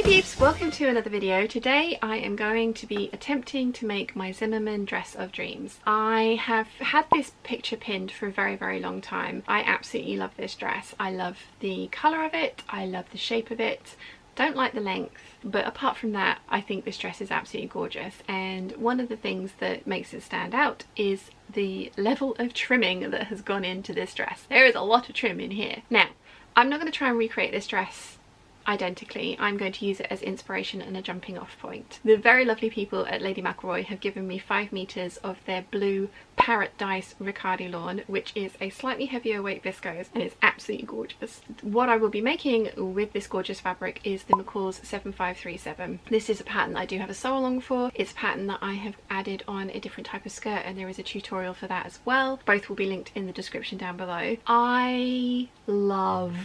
Peeps, welcome to another video. Today I am going to be attempting to make my Zimmermann dress of dreams. I have had this picture pinned for a very long time. I absolutely love this dress. I love the colour of it, I love the shape of it, don't like the length, but apart from that I think this dress is absolutely gorgeous, and one of the things that makes it stand out is the level of trimming that has gone into this dress. There is a lot of trim in here. Now, I'm not going to try and recreate this dress identically. I'm going to use it as inspiration and a jumping off point. The very lovely people at Lady McElroy have given me 5 meters of their blue Parrotdise Riccardi lawn, which is a slightly heavier weight viscose, and it's absolutely gorgeous. What I will be making with this gorgeous fabric is the McCall's 7537. This is a pattern that I do have a sew along for. It's a pattern that I have added on a different type of skirt, and there is a tutorial for that as well. Both will be linked in the description down below. I love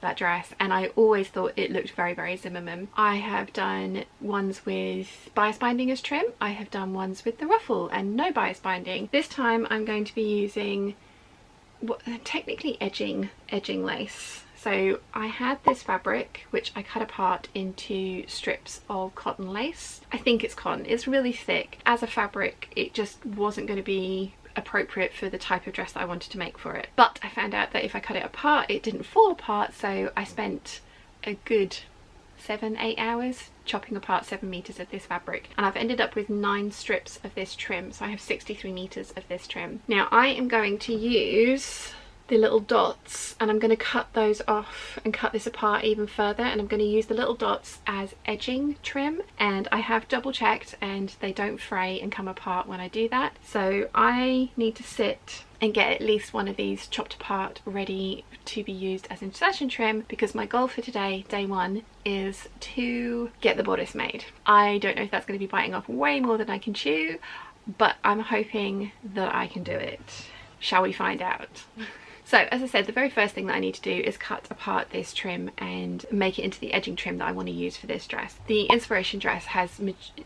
that dress, and I always thought it looked very Zimmermann. I have done ones with bias binding as trim. I have done ones with the ruffle and no bias binding. This time I'm going to be using what technically edging lace. So I had this fabric which I cut apart into strips of cotton lace. I think it's cotton. It's really thick. As a fabric it just wasn't going to be appropriate for the type of dress that I wanted to make for it, but I found out that if I cut it apart it didn't fall apart, so I spent a good 7-8 hours chopping apart 7 meters of this fabric, and I've ended up with 9 strips of this trim, so I have 63 meters of this trim. Now I am going to use the little dots, and I'm going to cut those off and cut this apart even further, and I'm going to use the little dots as edging trim, and I have double checked and they don't fray and come apart when I do that. So I need to sit and get at least one of these chopped apart ready to be used as insertion trim, because my goal for today, day one, is to get the bodice made. I don't know if that's going to be biting off way more than I can chew, but I'm hoping that I can do it. Shall we find out? So as I said, the very first thing that I need to do is cut apart this trim and make it into the edging trim that I want to use for this dress. The inspiration dress has,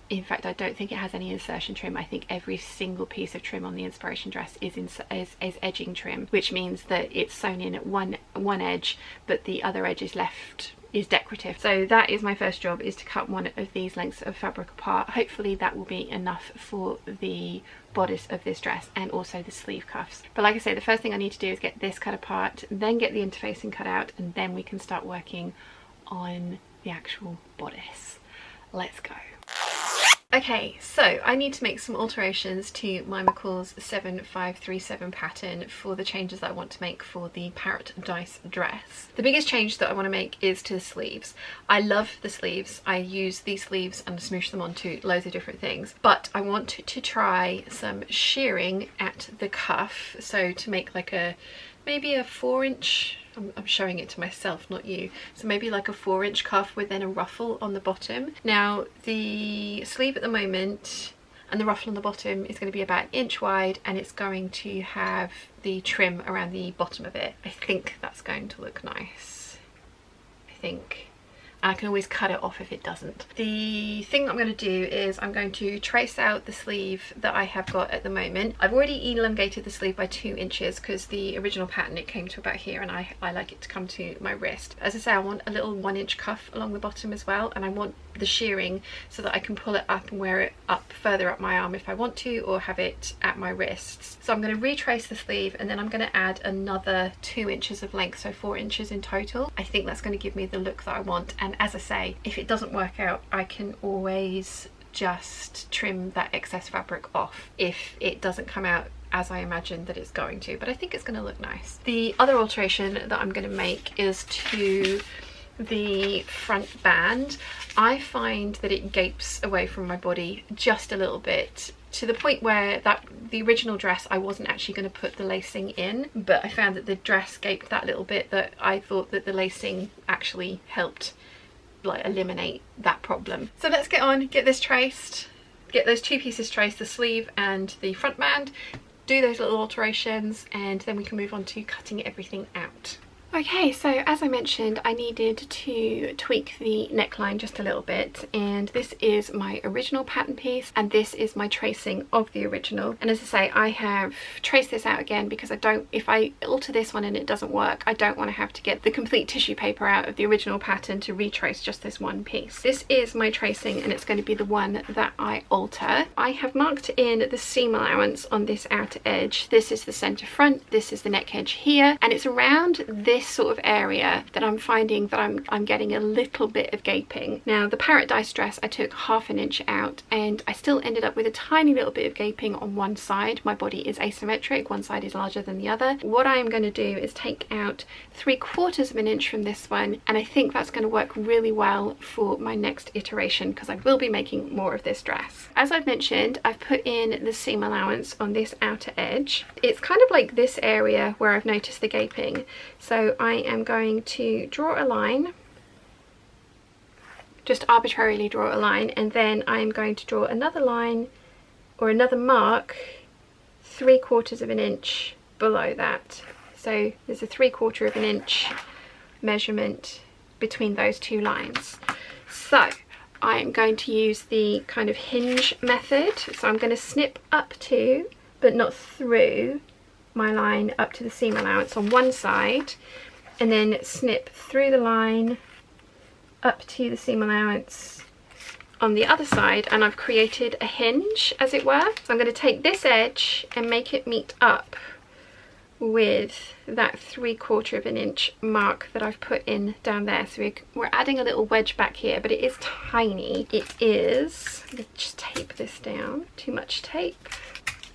in fact I don't think it has any insertion trim. I think every single piece of trim on the inspiration dress is edging trim, which means that it's sewn in at one edge, but the other edge is decorative. So that is my first job, is to cut one of these lengths of fabric apart. Hopefully that will be enough for the bodice of this dress and also the sleeve cuffs. But like I say, the first thing I need to do is get this cut apart, then get the interfacing cut out, and then we can start working on the actual bodice. Let's go. Okay, so I need to make some alterations to my McCall's 7537 pattern for the changes that I want to make for the Parrotdise dress. The biggest change that I want to make is to the sleeves. I love the sleeves. I use these sleeves and smoosh them onto loads of different things, but I want to try some shearing at the cuff, so to make like maybe a 4-inch, I'm showing it to myself, not you, so maybe like a 4-inch cuff with then a ruffle on the bottom. Now the sleeve at the moment and the ruffle on the bottom is going to be about 1 inch wide, and it's going to have the trim around the bottom of it. I think that's going to look nice. I think. I can always cut it off if it doesn't. The thing that I'm going to do is I'm going to trace out the sleeve that I have got at the moment. I've already elongated the sleeve by 2 inches because the original pattern it came to about here, and I like it to come to my wrist. As I say, I want a little 1-inch cuff along the bottom as well, and I want the shearing so that I can pull it up and wear it up further up my arm if I want to, or have it at my wrists. So I'm going to retrace the sleeve, and then I'm going to add another 2 inches of length, so 4 inches in total. I think that's going to give me the look that I want, and as I say, if it doesn't work out I can always just trim that excess fabric off if it doesn't come out as I imagine that it's going to, but I think it's going to look nice. The other alteration that I'm going to make is to the front band. I find that it gapes away from my body just a little bit, to the point where the original dress I wasn't actually going to put the lacing in, but I found that the dress gaped that little bit that I thought that the lacing actually helped like eliminate that problem. So let's get this traced, get those 2 pieces traced, the sleeve and the front band, do those little alterations, and then we can move on to cutting everything out. Okay, so as I mentioned, I needed to tweak the neckline just a little bit, and this is my original pattern piece and this is my tracing of the original. And as I say, I have traced this out again because I don't, if I alter this one and it doesn't work, I don't want to have to get the complete tissue paper out of the original pattern to retrace just this one piece. This is my tracing and it's going to be the one that I alter. I have marked in the seam allowance on this outer edge. This is the center front, this is the neck edge here, and it's around this sort of area that I'm finding that I'm getting a little bit of gaping. Now the Parrotdise dress, I took 1/2 inch out and I still ended up with a tiny little bit of gaping on one side. My body is asymmetric, one side is larger than the other. What I am going to do is take out 3/4 inch from this one, and I think that's going to work really well for my next iteration because I will be making more of this dress. As I've mentioned, I've put in the seam allowance on this outer edge. It's kind of like this area where I've noticed the gaping. So I am going to draw a line, just arbitrarily draw a line, and then I'm going to draw another line or another mark 3/4 inch below that. So there's a 3/4 inch measurement between those two lines. So I am going to use the kind of hinge method. So I'm going to snip up to, but not through, my line up to the seam allowance on one side, and then snip through the line up to the seam allowance on the other side, and I've created a hinge, as it were. So I'm going to take this edge and make it meet up with that 3/4 inch mark that I've put in down there. So we're adding a little wedge back here, but it is tiny. It is, let me just tape this down, too much tape.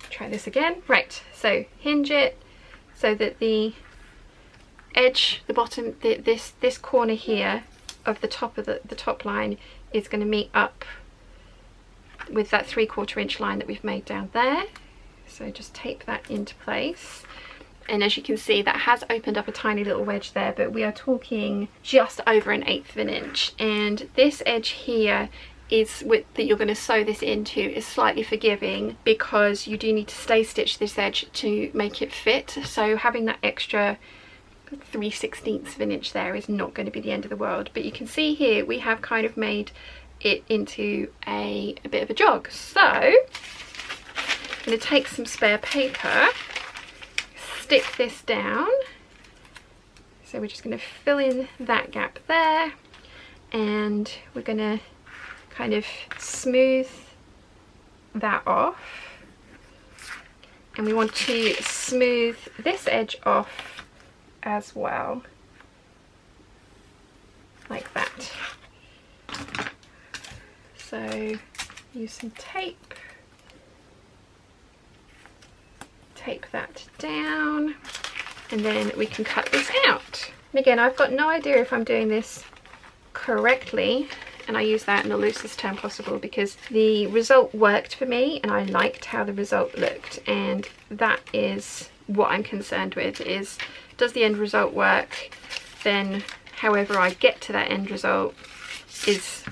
Try this again. Right, so hinge it so that the edge, the bottom, this corner here of the top of the top line is going to meet up with that 3/4 inch line that we've made down there. So just tape that into place. And as you can see, that has opened up a tiny little wedge there, but we are talking just over 1/8 inch. And this edge here is that you're going to sew this into is slightly forgiving because you do need to stay stitch this edge to make it fit. So having that extra 3/16 inch there is not going to be the end of the world. But you can see here we have kind of made it into a bit of a jog. So I'm going to take some spare paper, stick this down. So we're just going to fill in that gap there, and we're going to kind of smooth that off, and we want to smooth this edge off as well, like that. So use some tape, tape that down, and then we can cut this out. And again, I've got no idea if I'm doing this correctly, and I use that in the loosest term possible because the result worked for me and I liked how the result looked, and that is what I'm concerned with, is does the end result work? Then however I get to that end result is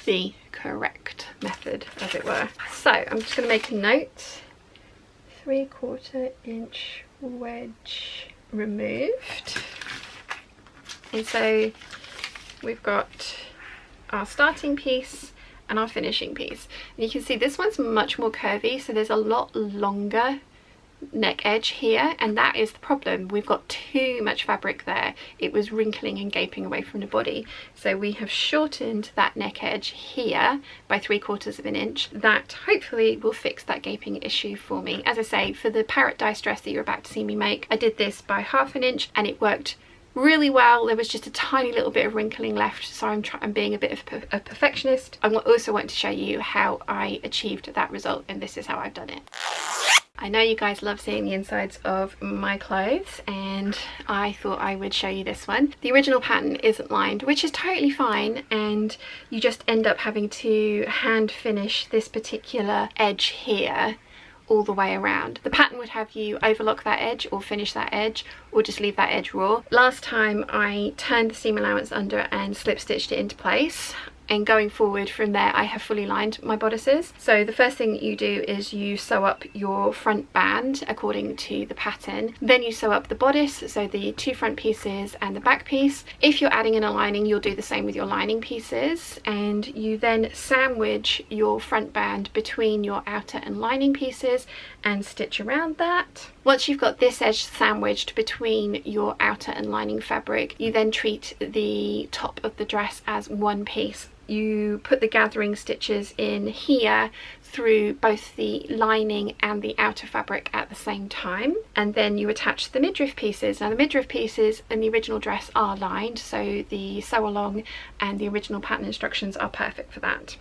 the correct method, as it were. So I'm just going to make a note. 3/4 inch wedge removed. And so we've got our starting piece and our finishing piece. And you can see this one's much more curvy, so there's a lot longer neck edge here, and that is the problem. We've got too much fabric there. It was wrinkling and gaping away from the body. So we have shortened that neck edge here by 3/4 inch. That hopefully will fix that gaping issue for me. As I say, for the Parrotdise dress that you're about to see me make, I did this by 1/2 inch and it worked really well. There was just a tiny little bit of wrinkling left, so I'm being a bit of a perfectionist. I also want to show you how I achieved that result, and this is how I've done it. I know you guys love seeing the insides of my clothes, and I thought I would show you this one. The original pattern isn't lined, which is totally fine, and you just end up having to hand finish this particular edge here all the way around. The pattern would have you overlock that edge or finish that edge or just leave that edge raw. Last time I turned the seam allowance under and slip stitched it into place, and going forward from there I have fully lined my bodices. So the first thing that you do is you sew up your front band according to the pattern, then you sew up the bodice, so the 2 front pieces and the back piece. If you're adding in a lining, you'll do the same with your lining pieces, and you then sandwich your front band between your outer and lining pieces and stitch around that. Once you've got this edge sandwiched between your outer and lining fabric, you then treat the top of the dress as one piece. You put the gathering stitches in here through both the lining and the outer fabric at the same time, and then you attach the midriff pieces. Now the midriff pieces in the original dress are lined, so the sew along and the original pattern instructions are perfect for that.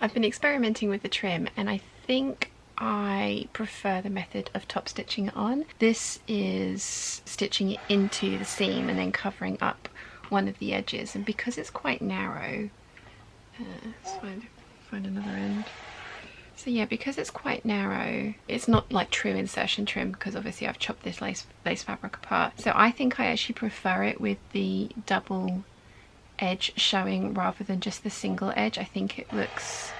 I've been experimenting with the trim and I think I prefer the method of top stitching it on. This is stitching it into the seam and then covering up one of the edges, and because it's quite narrow, let's find another end. So yeah, because it's quite narrow, it's not like true insertion trim, because obviously I've chopped this lace fabric apart. So I think I actually prefer it with the double edge showing rather than just the single edge. I think it looks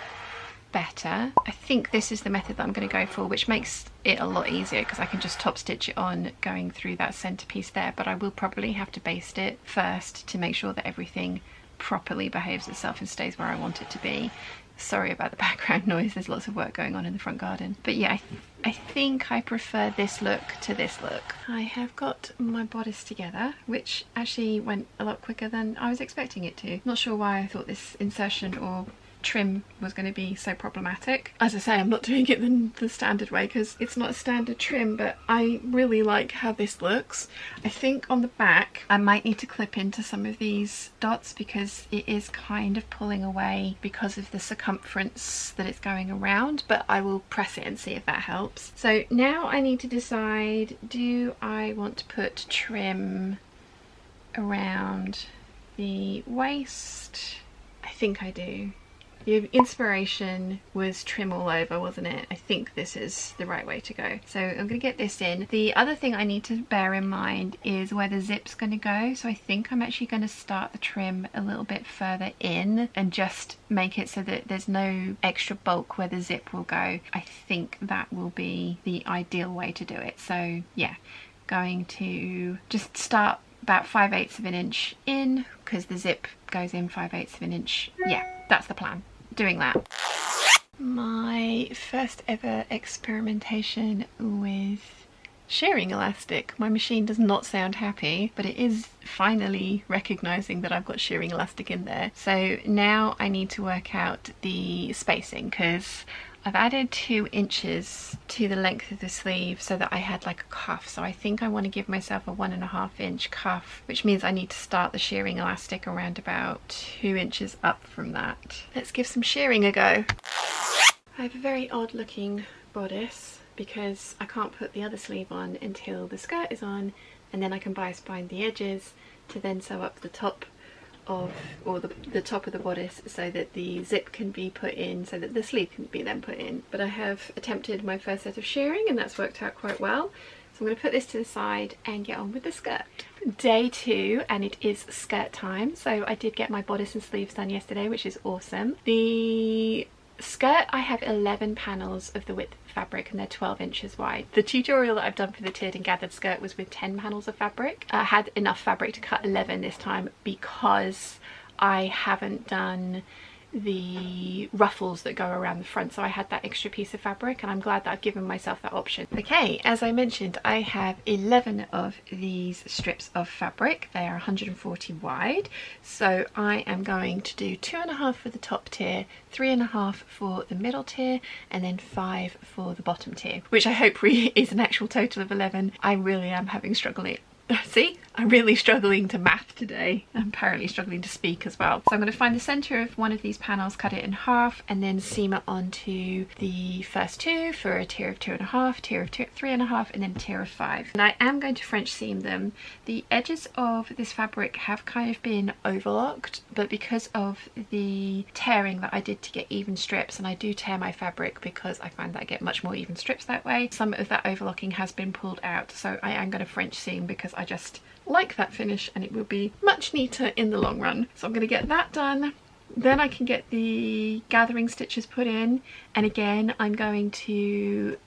better. I think this is the method that I'm going to go for, which makes it a lot easier because I can just top stitch it on going through that centerpiece there, but I will probably have to baste it first to make sure that everything properly behaves itself and stays where I want it to be. Sorry about the background noise, there's lots of work going on in the front garden. But yeah, I think I prefer this look to this look. I have got my bodice together, which actually went a lot quicker than I was expecting it to. Not sure why I thought this insertion or trim was going to be so problematic. As I say, I'm not doing it the standard way because it's not a standard trim, but I really like how this looks. I think on the back I might need to clip into some of these dots because it is kind of pulling away because of the circumference that it's going around, but I will press it and see if that helps. So now I need to decide, do I want to put trim around the waist? I think I do. The inspiration was trim all over, wasn't it? I think this is the right way to go. So I'm going to get this in. The other thing I need to bear in mind is where the zip's going to go. So I think I'm actually going to start the trim a little bit further in and just make it so that there's no extra bulk where the zip will go. I think that will be the ideal way to do it. So yeah, going to just start about 5/8 of an inch in because the zip goes in 5/8 of an inch. Yeah, that's the plan. Doing that. My first ever experimentation with shearing elastic. My machine does not sound happy, but it is finally recognizing that I've got shearing elastic in there. So now I need to work out the spacing because I've added 2 inches to the length of the sleeve so that I had like a cuff. So I think I want to give myself a 1.5 inch cuff, which means I need to start the shearing elastic around about 2 inches up from that. Let's give some shearing a go. I have a very odd looking bodice because I can't put the other sleeve on until the skirt is on, and then I can bias bind the edges to then sew up the top of, or the top of the bodice so that the zip can be put in, so that the sleeve can be then put in. But I have attempted my first set of shearing and that's worked out quite well. So I'm going to put this to the side and get on with the skirt. Day 2 and it is skirt time. So I did get my bodice and sleeves done yesterday, which is awesome. The skirt, I have 11 panels of the width of fabric and they're 12 inches wide. The tutorial that I've done for the tiered and gathered skirt was with 10 panels of fabric. I had enough fabric to cut 11 this time because I haven't done the ruffles that go around the front, so I had that extra piece of fabric and I'm glad that I've given myself that option. Okay, as I mentioned, I have 11 of these strips of fabric. They are 140 wide, so I am going to do 2.5 for the top tier, 3.5 for the middle tier, and then 5 for the bottom tier, which I hope is an actual total of 11. I really am having struggling. See, I'm really struggling to math today. I'm apparently struggling to speak as well. So I'm going to find the centre of one of these panels, cut it in half, and then seam it onto the first 2 for a tier of 2.5, tier of 3.5, and then a tier of 5. And I am going to French seam them. The edges of this fabric have kind of been overlocked, but because of the tearing that I did to get even strips, and I do tear my fabric because I find that I get much more even strips that way, some of that overlocking has been pulled out. So I am going to French seam because I just like that finish and it will be much neater in the long run. So I'm going to get that done Then I can get the gathering stitches put in, and again I'm going to,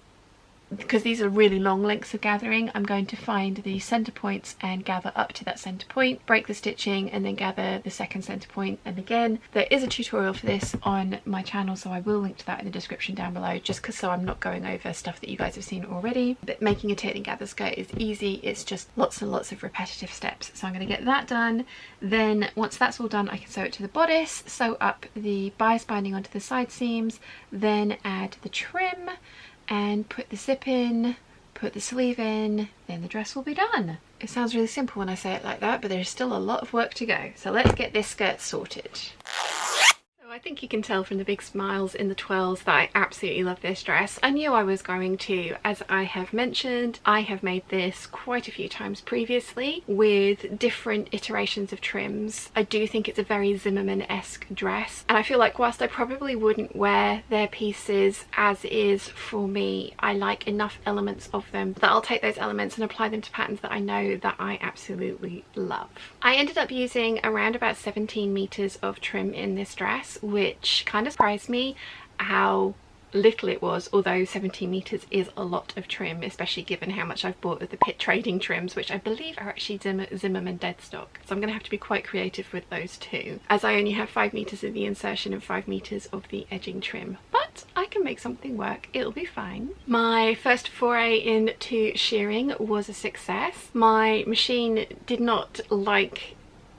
because these are really long lengths of gathering, I'm going to find the center points and gather up to that center point, break the stitching, and then gather the second center point. And again, there is a tutorial for this on my channel, so I will link to that in the description down below, just because so I'm not going over stuff that you guys have seen already. But making a tailored and gather skirt is easy, it's just lots and lots of repetitive steps. So I'm going to get that done. Then once that's all done, I can sew it to the bodice, sew up the bias binding onto the side seams, then add the trim and put the zip in, put the sleeve in, then the dress will be done. It sounds really simple when I say it like that, but there's still a lot of work to go. So let's get this skirt sorted. I think you can tell from the big smiles in the twirls that I absolutely love this dress. I knew I was going to. As I have mentioned, I have made this quite a few times previously with different iterations of trims. I do think it's a very Zimmermann-esque dress, and I feel like whilst I probably wouldn't wear their pieces as is for me, I like enough elements of them that I'll take those elements and apply them to patterns that I know that I absolutely love. I ended up using around about 17 meters of trim in this dress, which kind of surprised me how little it was, although 17 meters is a lot of trim, especially given how much I've bought of the pit trading trims, which I believe are actually Zimmermann dead stock. So I'm going to have to be quite creative with those too, as I only have 5 meters of the insertion and 5 meters of the edging trim, but I can make something work, it'll be fine. My first foray into shearing was a success. My machine did not like,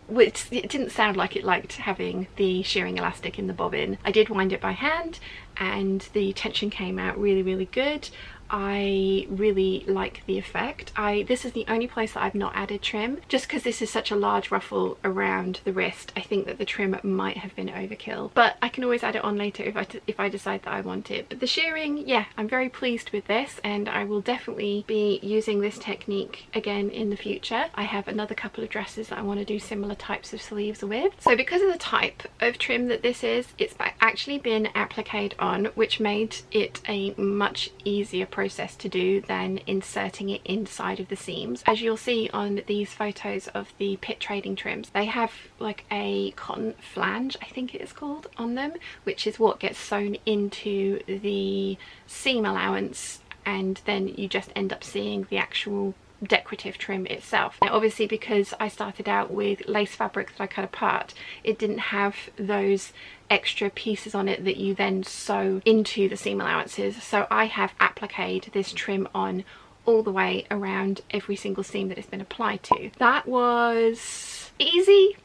which it didn't sound like it liked having the shearing elastic in the bobbin. I did wind it by hand and the tension came out really good. I really like the effect. This is the only place that I've not added trim, just because this is such a large ruffle around the wrist. I think that the trim might have been overkill, but I can always add it on later if I decide that I want it. But the shearing, yeah, I'm very pleased with this, and I will definitely be using this technique again in the future. I have another couple of dresses that I want to do similar types of sleeves with. So because of the type of trim that this is, it's actually been appliqued on, which made it a much easier process to do than inserting it inside of the seams. As you'll see on these photos of the pit trading trims, they have like a cotton flange, I think it is called, on them, which is what gets sewn into the seam allowance, and then you just end up seeing the actual decorative trim itself. Now obviously, because I started out with lace fabric that I cut apart, it didn't have those extra pieces on it that you then sew into the seam allowances, so I have appliqued this trim on all the way around every single seam that it's been applied to. That was easy,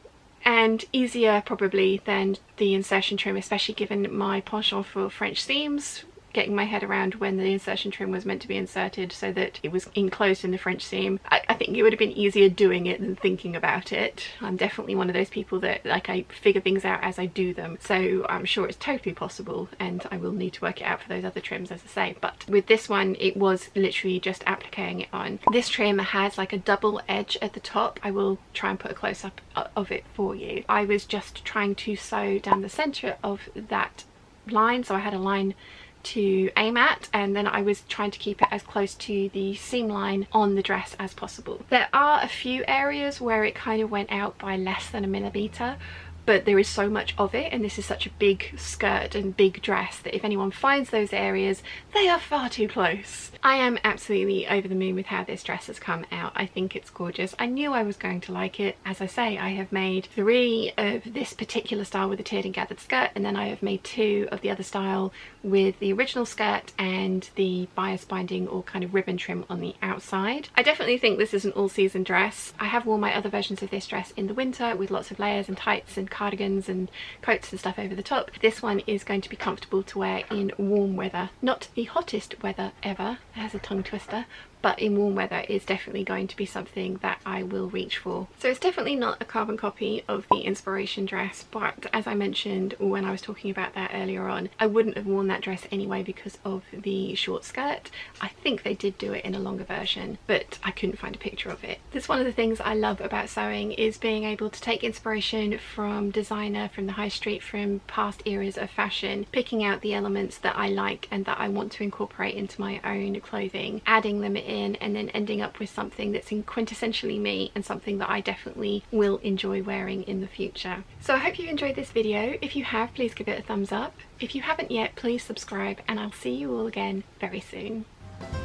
and easier probably than the insertion trim, especially given my penchant for French seams. Getting my head around when the insertion trim was meant to be inserted so that it was enclosed in the French seam. I think it would have been easier doing it than thinking about it. I'm definitely one of those people that, like, I figure things out as I do them, so I'm sure it's totally possible, and I will need to work it out for those other trims, as I say. But with this one, it was literally just appliquing it on. This trim has like a double edge at the top. I will try and put a close-up of it for you. I was just trying to sew down the center of that line, so I had a line to aim at, and then I was trying to keep it as close to the seam line on the dress as possible. There are a few areas where it kind of went out by less than a millimeter, but there is so much of it, and this is such a big skirt and big dress that if anyone finds those areas, they are far too close. I am absolutely over the moon with how this dress has come out. I think it's gorgeous. I knew I was going to like it. As I say, I have made 3 of this particular style with the tiered and gathered skirt, and then I have made 2 of the other style with the original skirt and the bias binding or kind of ribbon trim on the outside. I definitely think this is an all-season dress. I have worn my other versions of this dress in the winter with lots of layers and tights and cardigans and coats and stuff over the top. This one is going to be comfortable to wear in warm weather. Not the hottest weather ever, it has a tongue twister, but in warm weather is definitely going to be something that I will reach for. So it's definitely not a carbon copy of the inspiration dress, but as I mentioned when I was talking about that earlier on, I wouldn't have worn that dress anyway because of the short skirt. I think they did do it in a longer version, but I couldn't find a picture of it. That's one of the things I love about sewing, is being able to take inspiration from designer, from the high street, from past eras of fashion, picking out the elements that I like and that I want to incorporate into my own clothing, adding them it in and then ending up with something that's quintessentially me and something that I definitely will enjoy wearing in the future. So I hope you enjoyed this video. If you have, please give it a thumbs up. If you haven't yet, please subscribe, and I'll see you all again very soon.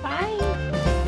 Bye!